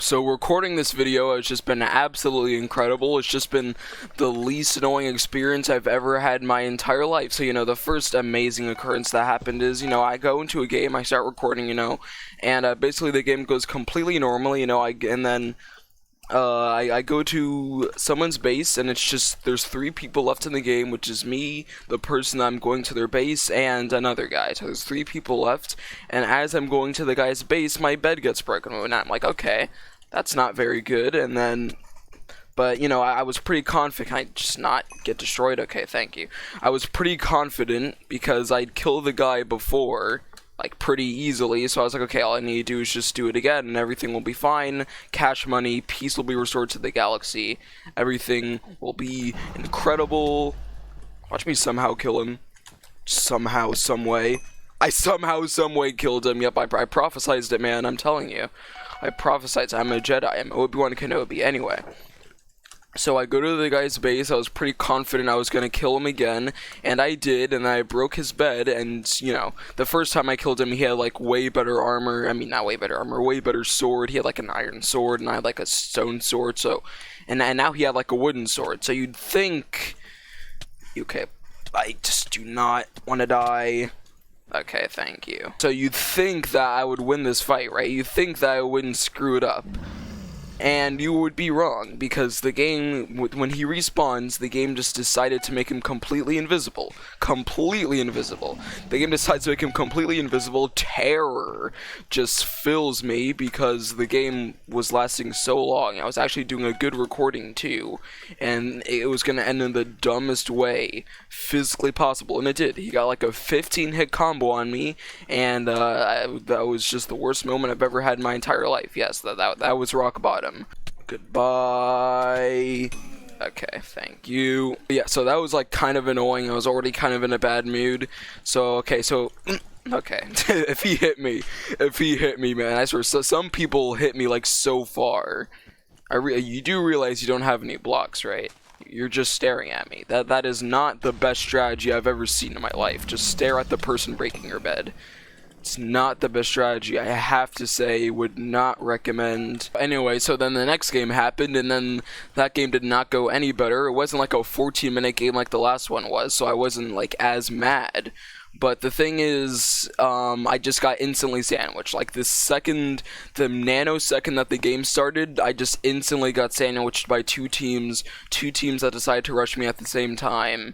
So recording this video has just been absolutely incredible. It's just been the least annoying experience I've ever had in my entire life. So, the first amazing occurrence that happened is, I go into a game, I start recording, and basically the game goes completely normally, I go to someone's base, and it's just, there's 3 people left in the game, which is me, the person I'm going to their base, and another guy. So there's 3 people left, and as I'm going to the guy's base, my bed gets broken, and I'm like, okay, that's not very good, and then, but, I was pretty confident. Can I just not get destroyed? Okay, thank you. I was pretty confident, because I'd killed the guy before, like, pretty easily, so I was like, okay, all I need to do is just do it again, and everything will be fine, cash money, peace will be restored to the galaxy, everything will be incredible. Watch me somehow kill him. Somehow, some way. I somehow, some way killed him. Yep, I prophesized it, man, I'm telling you. I prophesized. I'm a Jedi. I'm Obi-Wan Kenobi. Anyway. So I go to the guy's base. I was pretty confident I was going to kill him again. And I did. And I broke his bed. And, the first time I killed him, he had, like, way better armor. I mean, not way better armor. Way better sword. He had, like, an iron sword. And I had, like, a stone sword. So, and now he had, like, a wooden sword. So you'd think... Okay. I just do not want to die. Okay, thank you. So you'd think that I would win this fight, right? You'd think that I wouldn't screw it up. And you would be wrong, because the game, when he respawns, the game just decided to make him completely invisible. Completely invisible. The game decides to make him completely invisible. Terror just fills me, because the game was lasting so long. I was actually doing a good recording, too. And it was going to end in the dumbest way physically possible. And it did. He got like a 15-hit combo on me, and that was just the worst moment I've ever had in my entire life. Yes, that was rock bottom. Goodbye. Okay, thank you. Yeah, so that was like kind of annoying. I was already kind of in a bad mood. So, okay, okay. if he hit me, man, I swear, so some people hit me like so far. You do realize you don't have any blocks, right? You're just staring at me. That is not the best strategy I've ever seen in my life. Just stare at the person breaking your bed. It's not the best strategy. I have to say, would not recommend. Anyway, so then the next game happened, and then that game did not go any better. It wasn't like a 14-minute game like the last one was, so I wasn't like as mad. But the thing is, I just got instantly sandwiched. Like the nanosecond that the game started, I just instantly got sandwiched by two teams that decided to rush me at the same time.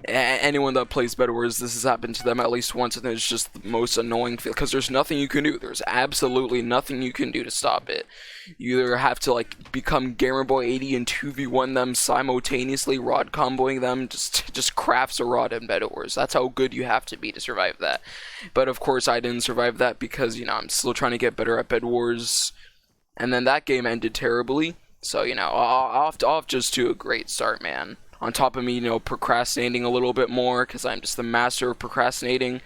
Anyone that plays Bed Wars, this has happened to them at least once, and it's just the most annoying feel, because there's nothing you can do. There's absolutely nothing you can do to stop it. You either have to, like, become Gamerboy 80 and 2v1 them simultaneously, rod comboing them, just crafts a rod in Bed Wars. That's how good you have to be to survive that. But, of course, I didn't survive that because, I'm still trying to get better at Bed Wars. And then that game ended terribly, so, off just to a great start, man. On top of me, procrastinating a little bit more, because I'm just the master of procrastinating,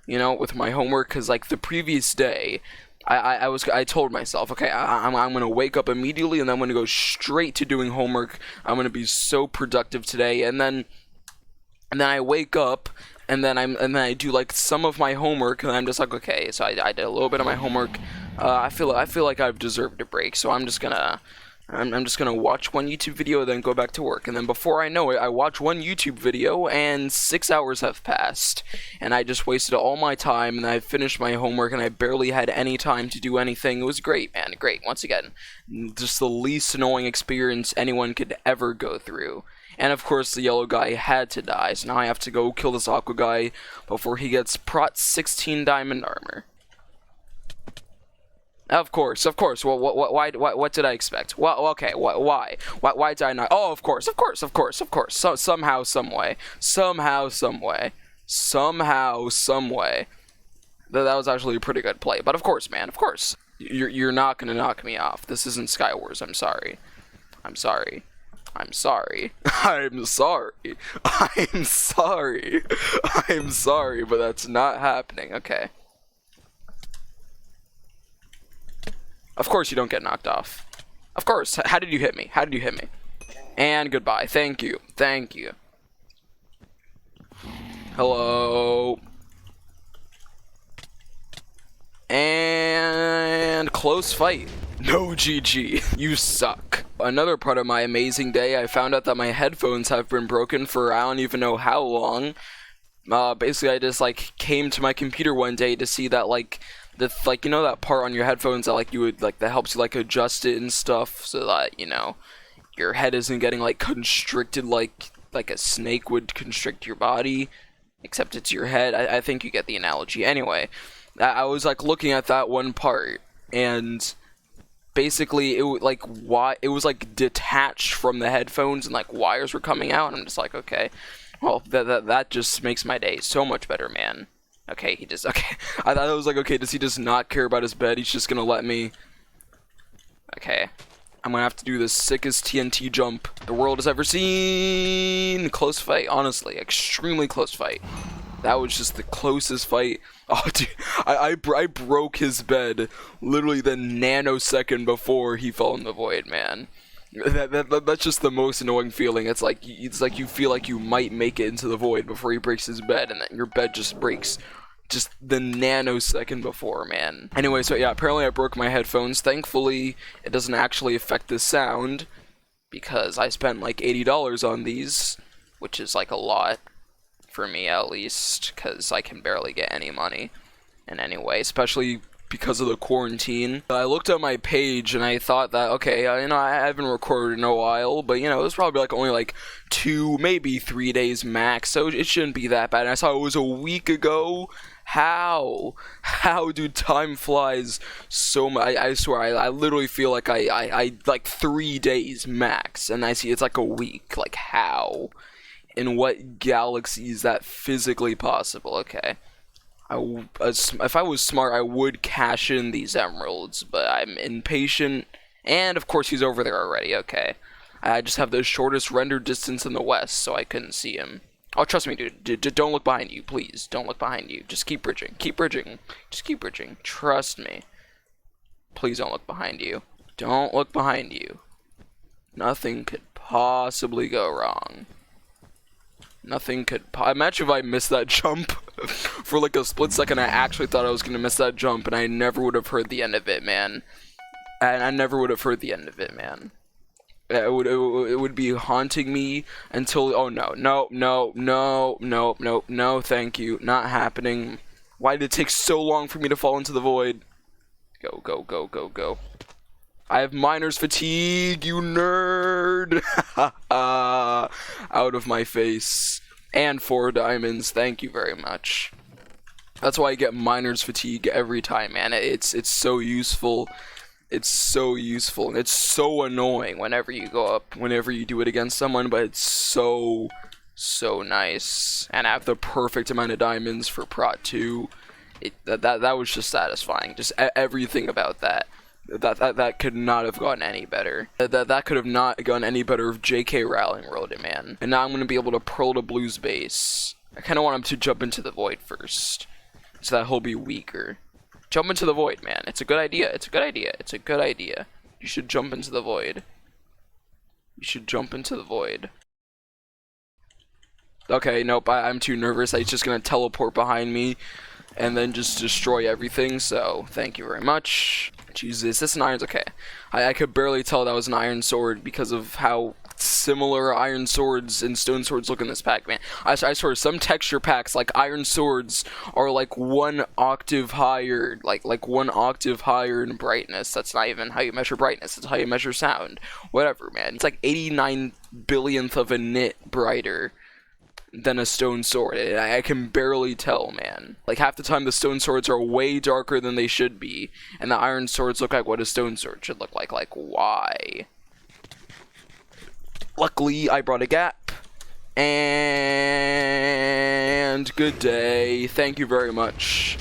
with my homework, because, like, the previous day, I told myself, okay, I'm going to wake up immediately, and then I'm going to go straight to doing homework. I'm going to be so productive today, and then I wake up, and then I do, like, some of my homework, and I'm just like, okay, so I did a little bit of my homework. I feel like I've deserved a break, so I'm just gonna watch one YouTube video, then go back to work. And then before I know it, I watch one YouTube video, and 6 hours have passed. And I just wasted all my time, and I finished my homework, and I barely had any time to do anything. It was great, man. Great. Once again, just the least annoying experience anyone could ever go through. And of course, the yellow guy had to die, so now I have to go kill this aqua guy before he gets Prot 16 diamond armor. Of course. Well, what did I expect? Well, okay. Why did I not? Oh, of course. So somehow, some way. That was actually a pretty good play. But of course, man. Of course, you're not gonna knock me off. This isn't Skywars. I'm sorry. But that's not happening. Okay. Of course you don't get knocked off. Of course. How did you hit me? And goodbye. Thank you. Hello. And close fight. No GG. You suck. Another part of my amazing day, I found out that my headphones have been broken for I don't even know how long. Basically I just like came to my computer one day to see that like you know that part on your headphones that like you would like that helps you like adjust it and stuff so that, you know, your head isn't getting like constricted like a snake would constrict your body, except it's your head. I think you get the analogy. Anyway, I was like looking at that one part, and basically it was like detached from the headphones, and like wires were coming out, and I'm just like, okay, well that just makes my day so much better, man. Okay, okay. I thought it was like, okay, does he just not care about his bed? He's just gonna let me. Okay. I'm gonna have to do the sickest TNT jump the world has ever seen. Close fight, honestly, extremely close fight. That was just the closest fight. Oh, dude, I broke his bed literally the nanosecond before he fell in the void, man. That's just the most annoying feeling. It's like you feel like you might make it into the void before he breaks his bed, and then your bed just breaks just the nanosecond before, man. Anyway, so yeah, apparently I broke my headphones. Thankfully, it doesn't actually affect the sound, because I spent like $80 on these, which is like a lot, for me at least, because I can barely get any money. And anyway, especially because of the quarantine. I looked at my page and I thought that, okay, you know, I haven't recorded in a while, but you know, it was probably like only like 2, maybe 3 days max, so it shouldn't be that bad. And I saw it was a week ago. How dude, time flies so much. I swear, I literally feel like I like 3 days max, and I see it's like a week. Like, how? In what galaxy is that physically possible? Okay. If I was smart, I would cash in these emeralds, but I'm impatient, and of course he's over there already. Okay. I just have the shortest render distance in the west, so I couldn't see him. Oh, trust me, dude. Don't look behind you, please. Don't look behind you. Just keep bridging. Keep bridging. Just keep bridging. Trust me. Please don't look behind you. Don't look behind you. Nothing could possibly go wrong. Nothing could. Imagine if I missed that jump for like a split second. I actually thought I was gonna miss that jump, and I never would have heard the end of it, man. And I never would have heard the end of it, man. It would be haunting me until, oh no, thank you, not happening. Why did it take so long for me to fall into the void? Go. I have miner's fatigue, you nerd. Out of my face. And 4 diamonds, thank you very much. That's why I get miner's fatigue every time, man. It's so useful. It's so useful, and it's so annoying whenever you do it against someone, but it's so nice. And I have the perfect amount of diamonds for Prot 2. That was just satisfying. Just everything about that. That could not have gotten any better. That could have not gone any better if JK Rowling wrote it, man. And now I'm gonna be able to pearl to Blue's base. I kinda want him to jump into the void first, so that he'll be weaker. Jump into the void, man. It's a good idea. It's a good idea. It's a good idea. You should jump into the void. You should jump into the void. Okay, nope, I'm too nervous. He's just gonna teleport behind me and then just destroy everything, so thank you very much. Jesus, this an iron? Okay. I could barely tell that was an iron sword because of how similar iron swords and stone swords look in this pack, man. I swear, some texture packs, like iron swords, are like 1 octave higher, like 1 octave higher in brightness. That's not even how you measure brightness, that's how you measure sound. Whatever, man. It's like 89 billionth of a nit brighter than a stone sword. I can barely tell, man. Like, half the time the stone swords are way darker than they should be, and the iron swords look like what a stone sword should look like. Like, why? Luckily, I brought a gap. And good day. Thank you very much.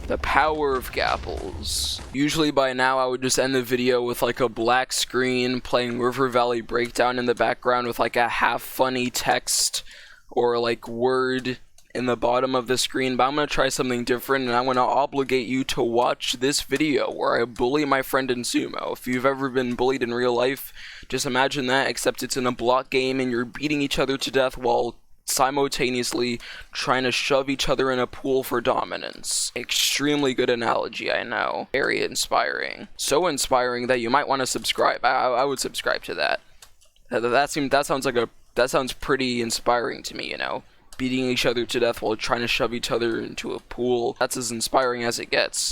The power of gapples. Usually by now I would just end the video with like a black screen playing River Valley Breakdown in the background with like a half funny text or like word in the bottom of the screen, but I'm going to try something different, and I'm going to obligate you to watch this video where I bully my friend in sumo. If you've ever been bullied in real life, just imagine that, except it's in a block game and you're beating each other to death while simultaneously trying to shove each other in a pool for dominance. Extremely good analogy, I know. Very inspiring. So inspiring that you might want to subscribe. I would subscribe to that. That sounds pretty inspiring to me, you know. Beating each other to death while trying to shove each other into a pool. That's as inspiring as it gets.